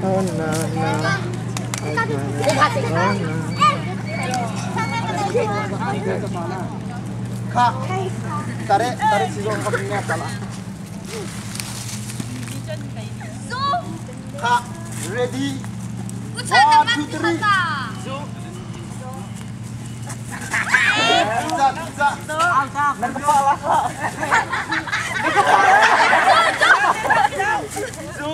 Oh no no. Kak, tarik si Zong kabinya kalah. Kak, ready? 1, 2, 3. Bisa. Nang kepala, Kak. Su.